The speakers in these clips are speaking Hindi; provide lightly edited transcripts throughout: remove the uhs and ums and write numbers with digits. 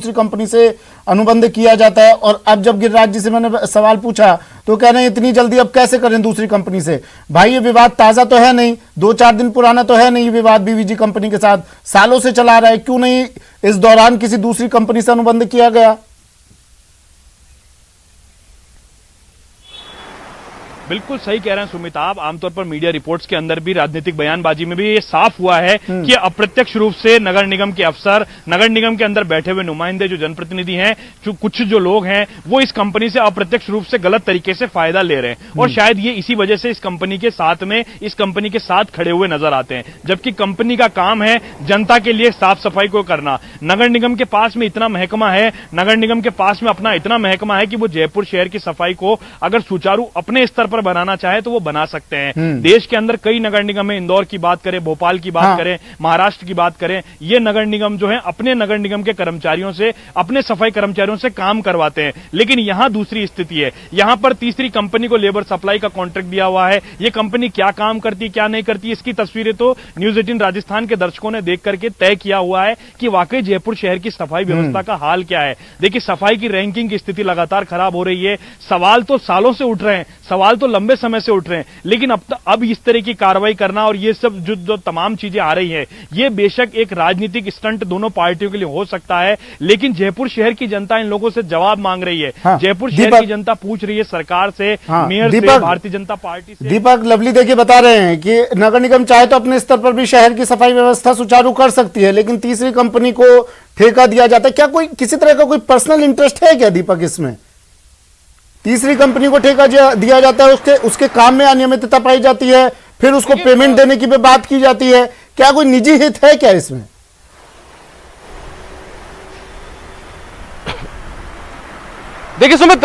दूसरी कंपनी से अनुबंध किया जाता है। और अब जब गिरिराज जी से मैंने सवाल पूछा तो कह रहे हैं इतनी जल्दी अब कैसे करें दूसरी कंपनी से। भाई ये विवाद ताजा तो है नहीं, 2-4 दिन पुराना तो है नहीं, ये विवाद बीवीजी कंपनी के साथ सालों से चला रहा है। क्यों नहीं इस दौरान किसी दूसरी कंपनी से अनुबंध किया गया? बिल्कुल सही कह रहे हैं सुमित आप। आमतौर पर मीडिया रिपोर्ट्स के अंदर भी, राजनीतिक बयानबाजी में भी ये साफ हुआ है कि अप्रत्यक्ष रूप से नगर निगम के अफसर, नगर निगम के अंदर बैठे हुए नुमाइंदे, जो जनप्रतिनिधि हैं, कुछ जो लोग हैं, वो इस कंपनी से अप्रत्यक्ष रूप से गलत तरीके से फायदा ले रहे हैं। और शायद ये इसी वजह से इस कंपनी के साथ खड़े हुए नजर आते हैं। जबकि कंपनी का काम है जनता के लिए साफ सफाई को करना। नगर निगम के पास में इतना महकमा है, नगर निगम के पास में अपना इतना महकमा है कि वो जयपुर शहर की सफाई को अगर सुचारू अपने स्तर पर बनाना चाहे तो वो बना सकते हैं। देश के अंदर कई नगर निगम है, इंदौर की बात करें, भोपाल की बात करें, महाराष्ट्र की बात करें, ये नगर निगम जो है अपने नगर निगम के कर्मचारियों से, अपने सफाई कर्मचारियों से काम करवाते हैं। लेकिन यहां दूसरी स्थिति है। यहां पर तीसरी कंपनी को लेबर सप्लाई का कॉन्ट्रैक्ट दिया हुआ है। ये कंपनी क्या काम करती, क्या नहीं करती, इसकी तस्वीरें तो न्यूज 18 राजस्थान के दर्शकों ने देख करके तय किया हुआ है कि वाकई जयपुर शहर की सफाई व्यवस्था का हाल क्या है। देखिए, सफाई की रैंकिंग की स्थिति लगातार खराब हो रही है। सवाल तो सालों से उठ रहे हैं, सवाल तो लंबे समय से उठ रहे हैं, लेकिन अब इस तरह की कार्रवाई करना और ये सब जो तमाम चीजें आ रही है, ये बेशक एक राजनीतिक स्टंट दोनों पार्टियों के लिए हो सकता है, लेकिन जयपुर शहर की जनता इन लोगों से जवाब मांग रही है। जयपुर शहर की जनता पूछ रही है सरकार से, मेयर से, भारतीय जनता पार्टी से। दीपक, लवली देखिए बता रहे हैं कि नगर निगम चाहे तो अपने स्तर पर भी शहर की सफाई व्यवस्था सुचारू कर सकती है, लेकिन तीसरी कंपनी को ठेका दिया जाता है। क्या कोई किसी तरह का कोई पर्सनल इंटरेस्ट है क्या दीपक इसमें? तीसरी कंपनी को ठेका दिया जाता है, उसके काम में अनियमितता पाई जाती है, फिर उसको पेमेंट देने की भी बात की जाती है। क्या कोई निजी हित है क्या इसमें? देखिए सुमित,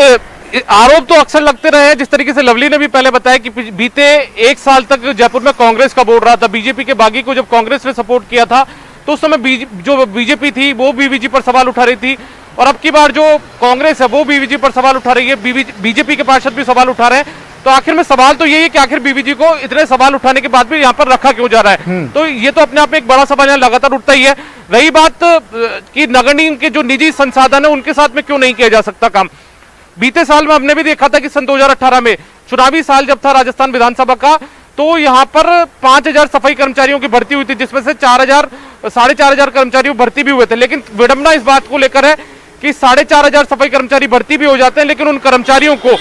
आरोप तो अक्सर लगते रहे हैं। जिस तरीके से लवली ने भी पहले बताया कि बीते 1 साल तक जयपुर में कांग्रेस का बोर्ड रहा था। बीजेपी के बागी को जब कांग्रेस ने सपोर्ट किया था तो उस समय जो बीजेपी थी वो बीवीजी पर सवाल उठा रही थी, और अब की बार जो कांग्रेस है वो बीवीजी पर सवाल उठा रही है। बीजेपी के पार्षद भी सवाल उठा रहे हैं। तो आखिर में सवाल तो यही है कि आखिर बीवीजी को इतने सवाल उठाने के बाद भी यहाँ पर रखा क्यों जा रहा है। तो ये तो अपने आप में एक बड़ा सवाल यहाँ लगातार उठता ही है। रही बात कि नगर निगम के जो निजी संसाधन है उनके साथ में क्यों नहीं किया जा सकता काम। बीते साल में हमने भी देखा था कि सन 2018 में, चुनावी साल जब था राजस्थान विधानसभा का, तो यहाँ पर 5000 सफाई कर्मचारियों की भर्ती हुई थी, जिसमें से 4,500 कर्मचारी भर्ती भी हुए थे। लेकिन विडंबना इस बात को लेकर है कि 4,500 सफाई कर्मचारी भर्ती भी हो जाते हैं, लेकिन उन कर्मचारियों को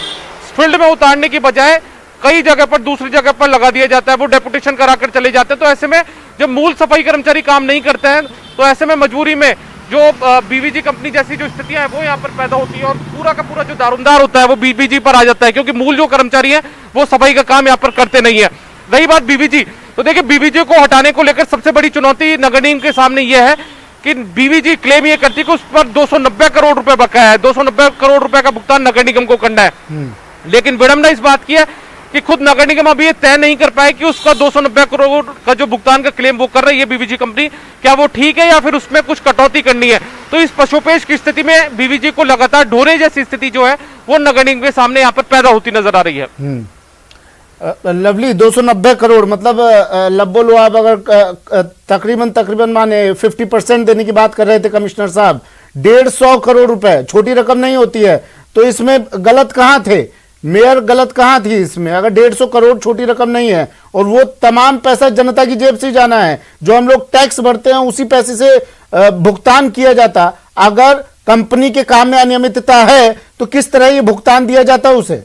फील्ड में उतारने की बजाय कई जगह पर, दूसरी जगह पर लगा दिया जाता है। वो डेपुटेशन कराकर चले जाते हैं। तो ऐसे में जब मूल सफाई कर्मचारी काम नहीं करते हैं तो ऐसे में मजबूरी में जो बीवीजी कंपनी जैसी जो स्थितियां हैं वो यहाँ पर पैदा होती है, और पूरा का पूरा जो दारोमदार होता है वो बीवीजी पर आ जाता है, क्योंकि मूल जो कर्मचारी हैं वो सफाई का काम यहाँ पर करते नहीं है। रही बात बीवीजी, तो देखिए बीवीजी को हटाने को लेकर सबसे बड़ी चुनौती नगर निगम के सामने यह है कि बीवीजी क्लेम ये करती है कि उस पर 290 करोड़ रुपए बकाया है। 290 करोड़ रुपए का भुगतान नगर निगम को करना है। लेकिन विडंबना इस बात की है कि खुद नगर निगम अभी ये तय नहीं कर पाए कि उसका 290 करोड़ का जो भुगतान का क्लेम वो कर रही है बीवीजी कंपनी, क्या वो ठीक है या फिर उसमें कुछ कटौती करनी है। तो इस पशुपेश की स्थिति में बीवीजी को लगातार ढोरे जैसी स्थिति जो है वो नगर निगम के सामने यहाँ पर पैदा होती नजर आ रही है। लवली, 290 करोड़ मतलब लब्बो लो आप अगर तकरीबन माने 50% देने की बात कर रहे थे कमिश्नर साहब, 150 करोड़ रुपए छोटी रकम नहीं होती है। तो इसमें गलत कहां थे मेयर, गलत कहां थी इसमें? अगर 150 करोड़ छोटी रकम नहीं है और वो तमाम पैसा जनता की जेब से जाना है, जो हम लोग टैक्स भरते हैं उसी पैसे से भुगतान किया जाता। अगर कंपनी के काम में अनियमितता है तो किस तरह ये भुगतान दिया जाता उसे?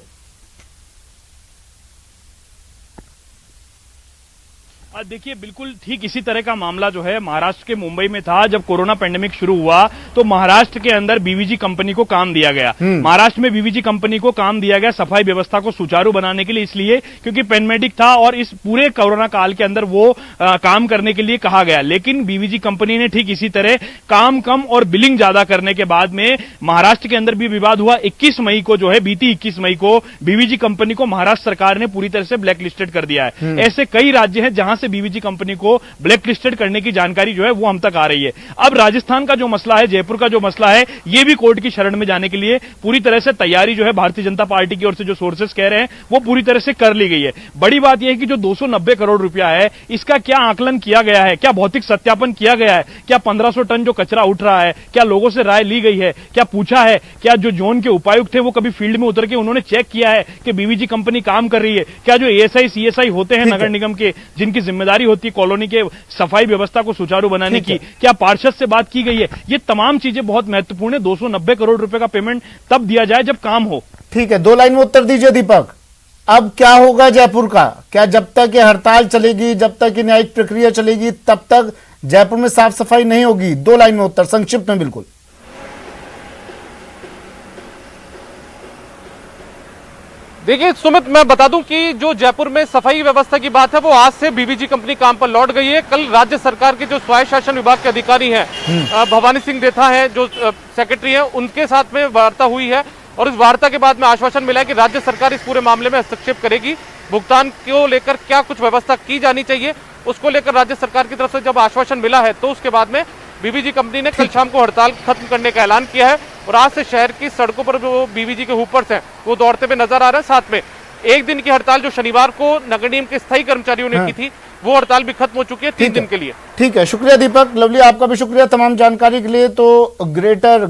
देखिए, बिल्कुल ठीक इसी तरह का मामला जो है महाराष्ट्र के मुंबई में था। जब कोरोना पेंडेमिक शुरू हुआ तो महाराष्ट्र के अंदर बीवीजी कंपनी को काम दिया गया। महाराष्ट्र में बीवीजी कंपनी को काम दिया गया सफाई व्यवस्था को सुचारू बनाने के लिए, इसलिए क्योंकि पेंडेमिक था और इस पूरे कोरोना काल के अंदर वो काम करने के लिए कहा गया। लेकिन बीवीजी कंपनी ने ठीक इसी तरह काम कम और बिलिंग ज्यादा करने के बाद में महाराष्ट्र के अंदर भी विवाद हुआ। 21 मई को जो है, बीती 21 मई को बीवीजी कंपनी को महाराष्ट्र सरकार ने पूरी तरह से ब्लैक लिस्टेड कर दिया है। ऐसे कई राज्य हैं जहां से बीवीजी कंपनी को ब्लैक लिस्टेड करने की जानकारी जो है वो हम तक आ रही है। अब राजस्थान का जो मसला है, जयपुर का जो मसला है, ये भी कोर्ट की शरण में जाने के लिए पूरी तरह से तैयारी जो है भारतीय जनता पार्टी की ओर से जो सोर्सेस कह रहे हैं वो पूरी तरह से कर ली गई है। बड़ी बात यह है कि जो 290 करोड़ रुपया है इसका क्या आकलन किया गया है, क्या भौतिक सत्यापन किया गया है, क्या 1500 टन जो कचरा उठ रहा है, क्या लोगों से राय ली गई है, क्या पूछा है, क्या जो जोन के उपायुक्त थे वो कभी फील्ड में उतर के उन्होंने चेक किया है कि बीवीजी कंपनी काम कर रही है, क्या जो एएसआई सीएसआई होते हैं नगर निगम के, जिनकी जिम्मेदारी होती है कॉलोनी के सफाई व्यवस्था को सुचारू बनाने की, क्या पार्षद से बात की गई है। ये तमाम चीजें बहुत महत्वपूर्ण है। 290 करोड़ रुपए का पेमेंट तब दिया जाए जब काम हो। ठीक है, 2 लाइन में उत्तर दीजिए दीपक, अब क्या होगा जयपुर का? क्या जब तक ये हड़ताल चलेगी, जब तक ये न्यायिक प्रक्रिया चलेगी, तब तक जयपुर में साफ सफाई नहीं होगी? 2 लाइन में उत्तर, संक्षिप्त में बिल्कुल। देखिए सुमित, मैं बता दूं कि जो जयपुर में सफाई व्यवस्था की बात है वो आज से बीवीजी कंपनी काम पर लौट गई है। कल राज्य सरकार के जो स्वायत्त शासन विभाग के अधिकारी हैं, भवानी सिंह देथा हैं जो सेक्रेटरी हैं, उनके साथ में वार्ता हुई है और इस वार्ता के बाद में आश्वासन मिला है कि राज्य सरकार इस पूरे मामले में हस्तक्षेप करेगी। भुगतान को लेकर क्या कुछ व्यवस्था की जानी चाहिए उसको लेकर राज्य सरकार की तरफ से जब आश्वासन मिला है तो उसके बाद में बीवीजी कंपनी ने कल शाम को हड़ताल खत्म करने का ऐलान किया है और आज से शहर की सड़कों पर जो बीवीजी के हुपर्स हैं वो दौड़ते हुए नजर आ रहे हैं। साथ में एक दिन की हड़ताल जो शनिवार को नगर निगम के स्थायी कर्मचारियों ने की थी वो हड़ताल भी खत्म हो चुकी है 3 दिन के लिए। ठीक है, शुक्रिया दीपक। लवली, आपका भी शुक्रिया तमाम जानकारी के लिए। तो ग्रेटर